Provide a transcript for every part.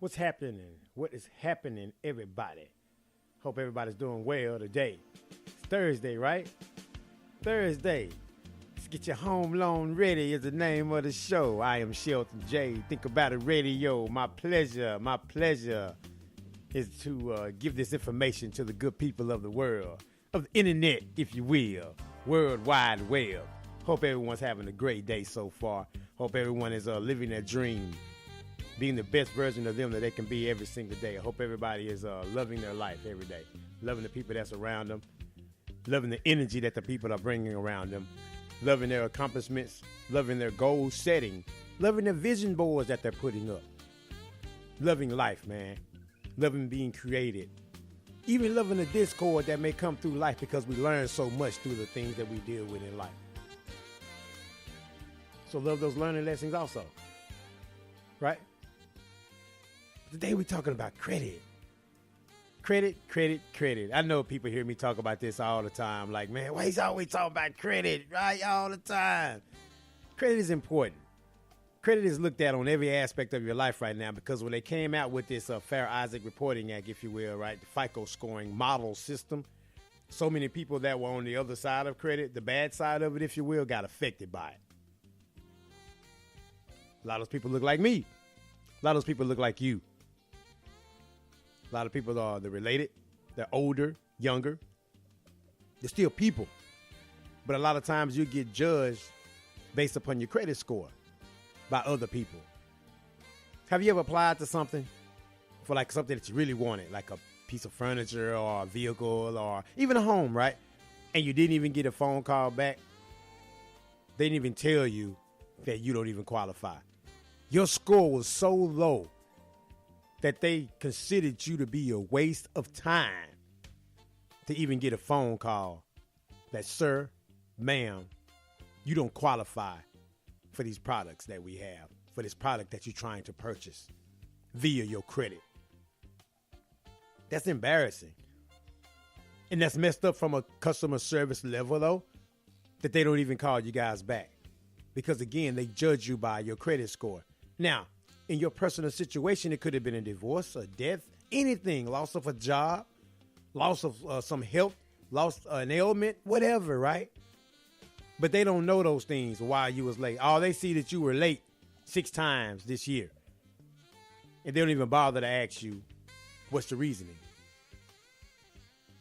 What's happening? What is happening, everybody? Hope everybody's doing well today. It's Thursday, right? Thursday. Let's get your home loan ready is the name of the show. I am Shelton J. Think About It Radio. My pleasure is to give this information to the good people of the world, of the internet, if you will, World Wide Web. Hope everyone's having a great day so far. Hope everyone is living their dream, being the best version of them that they can be every single day. I hope everybody is loving their life every day, loving the people that's around them, loving the energy that the people are bringing around them, loving their accomplishments, loving their goal setting, loving their vision boards that they're putting up, loving life, man, loving being created, even loving the discord that may come through life because we learn so much through the things that we deal with in life. So love those learning lessons also, right? Today we're talking about credit. Credit. I know people hear me talk about this all the time. Like, man, why he's always talking about credit, right? All the time. Credit is important. Credit is looked at on every aspect of your life right now because when they came out with this Fair Isaac Reporting Act, if you will, right, the FICO scoring model system, so many people that were on the other side of credit, the bad side of it, if you will, got affected by it. A lot of those people look like me. A lot of those people look like you. A lot of people they're related. They're older, younger. They're still people. But a lot of times you get judged based upon your credit score by other people. Have you ever applied to something for like something that you really wanted, like a piece of furniture or a vehicle or even a home, right? And you didn't even get a phone call back. They didn't even tell you that you don't even qualify. Your score was so low that they considered you to be a waste of time to even get a phone call that, sir, ma'am, you don't qualify for these products that we have, for this product that you're trying to purchase via your credit. That's embarrassing. And that's messed up from a customer service level, though, that they don't even call you guys back. Because, again, they judge you by your credit score. Now, in your personal situation, it could have been a divorce, a death, anything, loss of a job, loss of some health, loss an ailment, whatever, right? But they don't know those things while you was late. Oh, they see that you were late 6 times this year. And they don't even bother to ask you, what's the reasoning?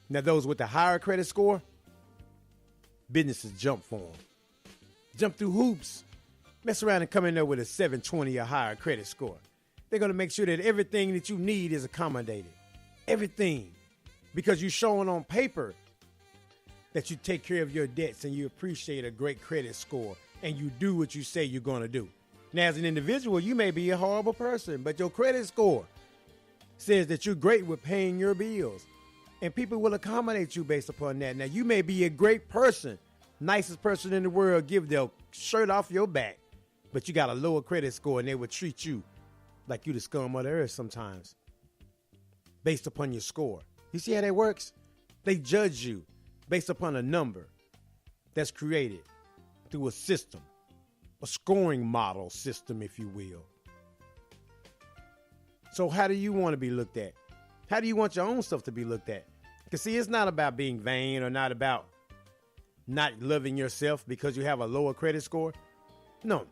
Now, those with the higher credit score, businesses jump for them. Jump through hoops. Mess around and come in there with a 720 or higher credit score. They're going to make sure that everything that you need is accommodated. Everything. Because you're showing on paper that you take care of your debts and you appreciate a great credit score and you do what you say you're going to do. Now, as an individual, you may be a horrible person, but your credit score says that you're great with paying your bills. And people will accommodate you based upon that. Now, you may be a great person, nicest person in the world, give their shirt off your back. But you got a lower credit score and they would treat you like you the scum of the earth sometimes based upon your score. You see how that works? They judge you based upon a number that's created through a system, a scoring model system, if you will. So how do you want to be looked at? How do you want your own stuff to be looked at? Because see, it's not about being vain or not about not loving yourself because you have a lower credit score. No.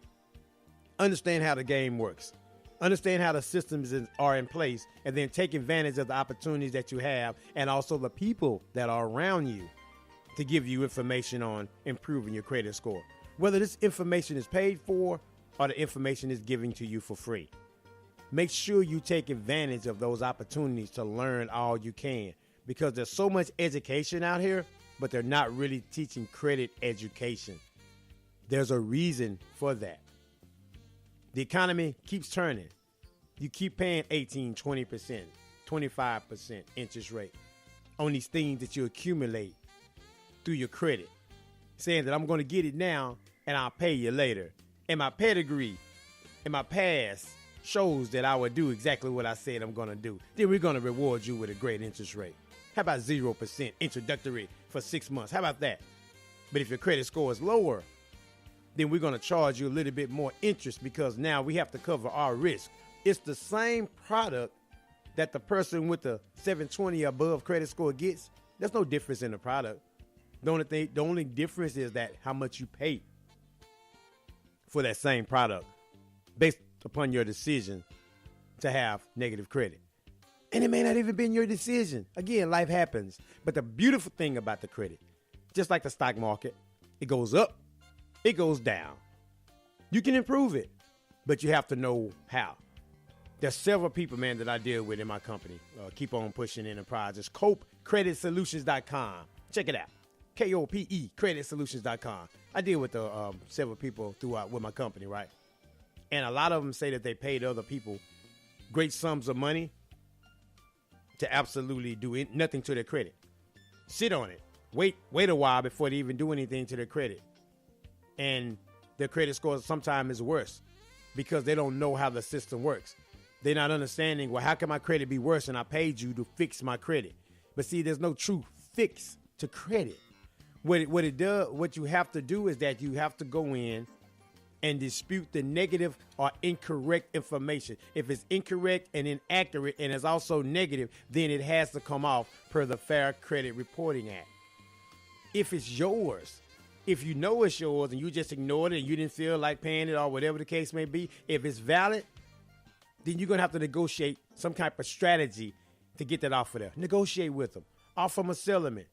Understand how the game works. Understand how the systems are in place and then take advantage of the opportunities that you have and also the people that are around you to give you information on improving your credit score. Whether this information is paid for or the information is given to you for free. Make sure you take advantage of those opportunities to learn all you can because there's so much education out here, but they're not really teaching credit education. There's a reason for that. The economy keeps turning. You keep paying 18, 20%, 25% interest rate on these things that you accumulate through your credit, saying that I'm going to get it now and I'll pay you later. And my pedigree and my past shows that I would do exactly what I said I'm going to do. Then we're going to reward you with a great interest rate. How about 0% introductory for 6 months? How about that? But if your credit score is lower, then we're going to charge you a little bit more interest because now we have to cover our risk. It's the same product that the person with the 720 above credit score gets. There's no difference in the product. The only difference is that how much you pay for that same product based upon your decision to have negative credit. And it may not even been your decision. Again, life happens. But the beautiful thing about the credit, just like the stock market, it goes up, it goes down. You can improve it, but you have to know how. There's several people, man, that I deal with in my company. Keep on pushing enterprises. KopeCreditSolutions.com. Check it out. KOPE, CreditSolutions.com. I deal with several people throughout with my company, right? And a lot of them say that they paid other people great sums of money to absolutely do nothing to their credit. Sit on it. Wait a while before they even do anything to their credit. And their credit score sometimes is worse because they don't know how the system works. They're not understanding, well, how can my credit be worse and I paid you to fix my credit? But see, there's no true fix to credit. What you have to do is that you have to go in and dispute the negative or incorrect information. If it's incorrect and inaccurate and it's also negative, then it has to come off per the Fair Credit Reporting Act. If it's yours, if you know it's yours and you just ignored it and you didn't feel like paying it or whatever the case may be, if it's valid, then you're going to have to negotiate some type of strategy to get that off of there. Negotiate with them. Offer them a settlement.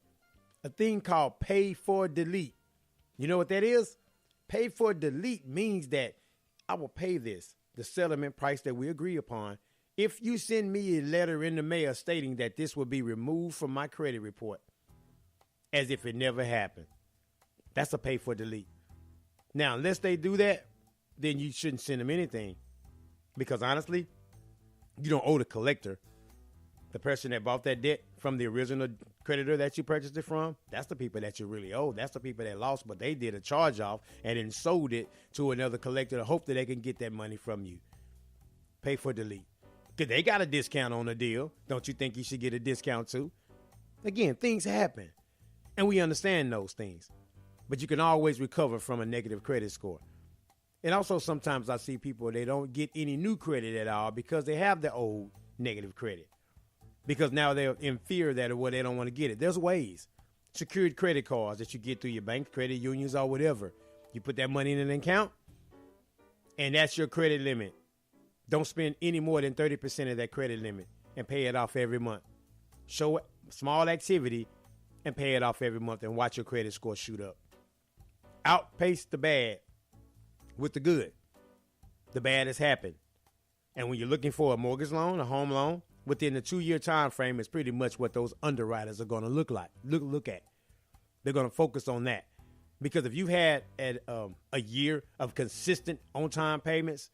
A thing called pay for delete. You know what that is? Pay for delete means that I will pay this, the settlement price that we agree upon, if you send me a letter in the mail stating that this will be removed from my credit report as if it never happened. That's a pay for delete. Now, unless they do that, then you shouldn't send them anything. Because honestly, you don't owe the collector, the person that bought that debt from the original creditor that you purchased it from. That's the people that you really owe. That's the people that lost, but they did a charge off and then sold it to another collector to hope that they can get that money from you. Pay for delete. Because they got a discount on the deal. Don't you think you should get a discount too? Again, things happen. And we understand those things. But you can always recover from a negative credit score. And also sometimes I see people, they don't get any new credit at all because they have the old negative credit. Because now they're in fear that they don't want to get it. There's ways. Secured credit cards that you get through your bank, credit unions, or whatever. You put that money in an account, and that's your credit limit. Don't spend any more than 30% of that credit limit and pay it off every month. Show small activity and pay it off every month and watch your credit score shoot up. Outpace the bad with the good. The bad has happened. And when you're looking for a mortgage loan, a home loan, within the 2-year time frame is pretty much what those underwriters are going to look at. They're going to focus on that. Because if you had a year of consistent on-time payments,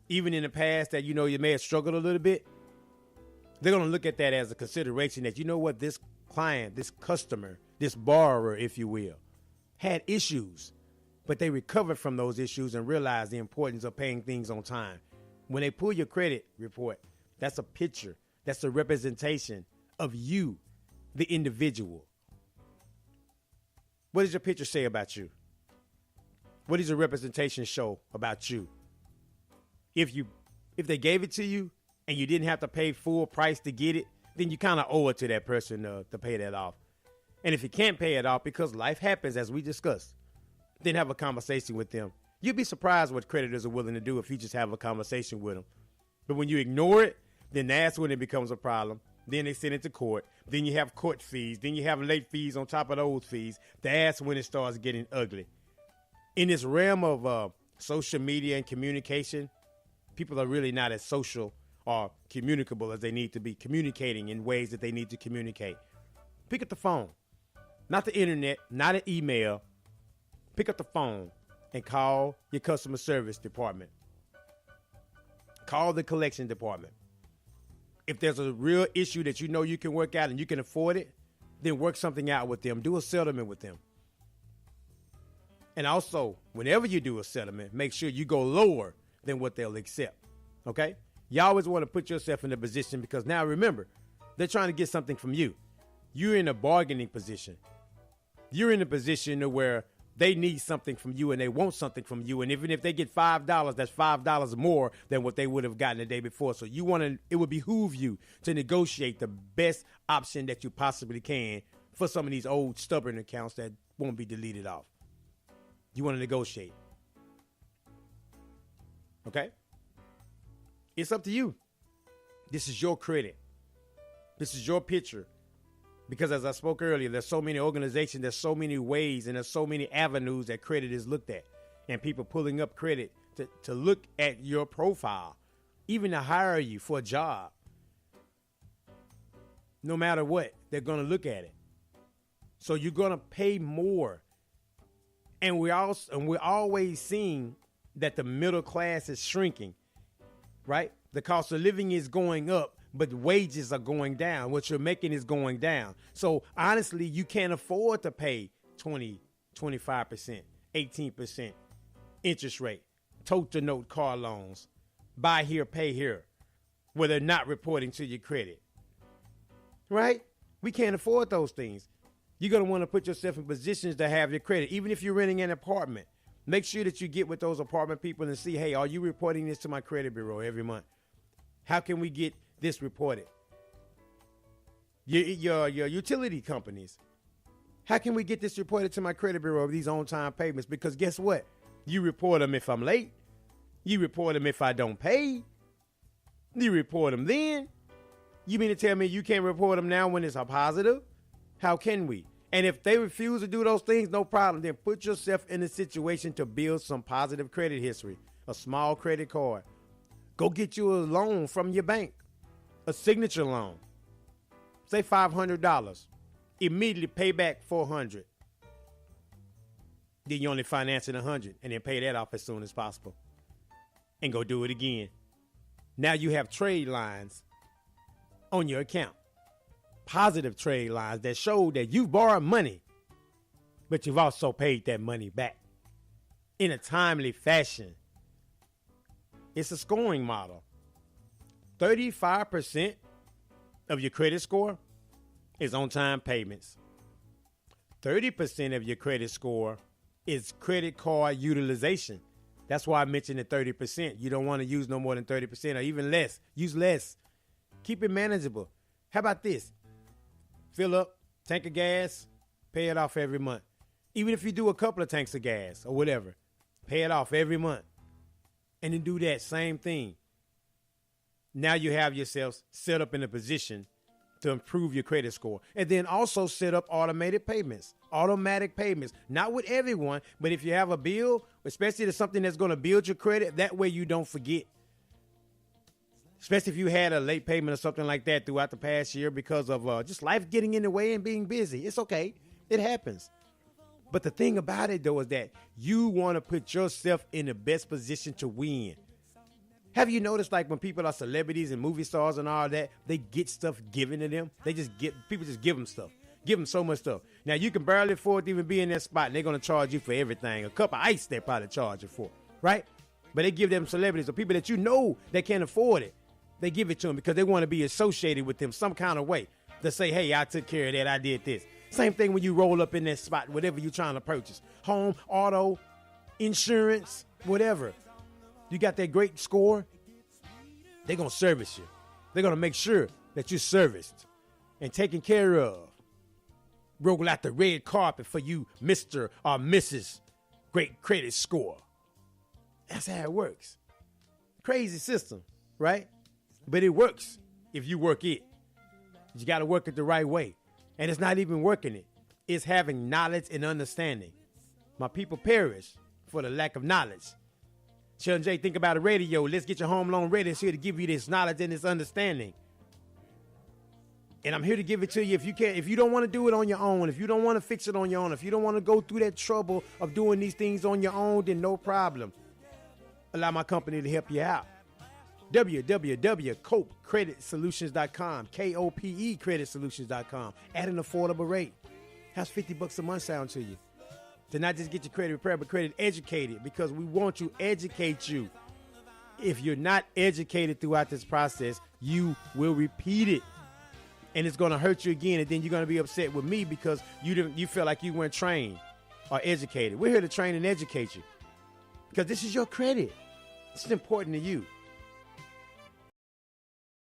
even in the past that, you may have struggled a little bit, they're going to look at that as a consideration that, this client, this customer, this borrower, if you will, had issues, but they recovered from those issues and realized the importance of paying things on time. When they pull your credit report, that's a picture. That's a representation of you, the individual. What does your picture say about you? What does your representation show about you? If they gave it to you and you didn't have to pay full price to get it, then you kind of owe it to that person to pay that off. And if you can't pay it off because life happens, as we discussed, then have a conversation with them. You'd be surprised what creditors are willing to do if you just have a conversation with them. But when you ignore it, then that's when it becomes a problem. Then they send it to court. Then you have court fees. Then you have late fees on top of those fees. That's when it starts getting ugly. In this realm of social media and communication, people are really not as social or communicable as they need to be, communicating in ways that they need to communicate. Pick up the phone. Not the internet, not an email. Pick up the phone and call your customer service department. Call the collection department. If there's a real issue that you can work out and you can afford it, then work something out with them. Do a settlement with them. And also, whenever you do a settlement, make sure you go lower than what they'll accept. Okay? You always want to put yourself in a position because now remember, they're trying to get something from you. You're in a bargaining position. You're in a position where they need something from you and they want something from you. And even if they get $5, that's $5 more than what they would have gotten the day before. So it would behoove you to negotiate the best option that you possibly can for some of these old stubborn accounts that won't be deleted off. You want to negotiate. Okay? It's up to you. This is your credit. This is your picture. Because as I spoke earlier, there's so many organizations, there's so many ways, and there's so many avenues that credit is looked at. And people pulling up credit to look at your profile, even to hire you for a job. No matter what, they're going to look at it. So you're going to pay more. And we're always seeing that the middle class is shrinking, right? The cost of living is going up, but wages are going down. What you're making is going down. So honestly, you can't afford to pay 20, 25%, 18% interest rate, tote note car loans, buy here, pay here, where they're not reporting to your credit, right? We can't afford those things. You're going to want to put yourself in positions to have your credit. Even if you're renting an apartment, make sure that you get with those apartment people and see, hey, are you reporting this to my credit bureau every month? How can we get this reported? Your utility companies. How can we get this reported to my credit bureau of these on-time payments? Because guess what? You report them if I'm late. You report them if I don't pay. You report them then. You mean to tell me you can't report them now when it's a positive? How can we? And if they refuse to do those things, no problem. Then put yourself in a situation to build some positive credit history, a small credit card. Go get you a loan from your bank, a signature loan. Say $500. Immediately pay back $400. Then you only financing $100 and then pay that off as soon as possible. And go do it again. Now you have trade lines on your account. Positive trade lines that show that you've borrowed money, but you've also paid that money back in a timely fashion. It's a scoring model. 35% of your credit score is on-time payments. 30% of your credit score is credit card utilization. That's why I mentioned the 30%. You don't want to use no more than 30% or even less. Use less. Keep it manageable. How about this? Fill up, tank of gas, pay it off every month. Even if you do a couple of tanks of gas or whatever, pay it off every month. And then do that same thing. Now you have yourself set up in a position to improve your credit score. And then also set up automatic payments. Not with everyone, but if you have a bill, especially to something that's going to build your credit, that way you don't forget. Especially if you had a late payment or something like that throughout the past year because of just life getting in the way and being busy. It's okay. It happens. But the thing about it, though, is that you want to put yourself in the best position to win. Have you noticed, like, when people are celebrities and movie stars and all that, they get stuff given to them? People just give them stuff. Give them so much stuff. Now, you can barely afford to even be in that spot, and they're going to charge you for everything. A cup of ice, they probably charge you for, right? But they give them celebrities or people that you know they can't afford it. They give it to them because they want to be associated with them some kind of way. They say, hey, I took care of that. I did this. Same thing when you roll up in that spot, whatever you're trying to purchase. Home, auto, insurance, whatever. You got that great score, they're going to service you. They're going to make sure that you're serviced and taken care of. Roll out the red carpet for you, Mr. or Mrs. Great Credit Score. That's how it works. Crazy system, right? But it works if you work it. You got to work it the right way. And it's not even working it. It's having knowledge and understanding. My people perish for the lack of knowledge. Shelton J, Think About It Radio. Let's get your home loan ready. It's here to give you this knowledge and this understanding. And I'm here to give it to you if you can. If you don't want to do it on your own, if you don't want to fix it on your own, if you don't want to go through that trouble of doing these things on your own, then no problem. Allow my company to help you out. www.kopecreditsolutions.com, KOPE creditsolutions.com. At an affordable rate. How's $50 a month sound to you? To not just get your credit repaired, but credit educated, because we want to educate you. If you're not educated throughout this process, you will repeat it. And it's going to hurt you again, and then you're going to be upset with me because you feel like you weren't trained. are educated. We're here to train and educate you because this is your credit. This is important to you.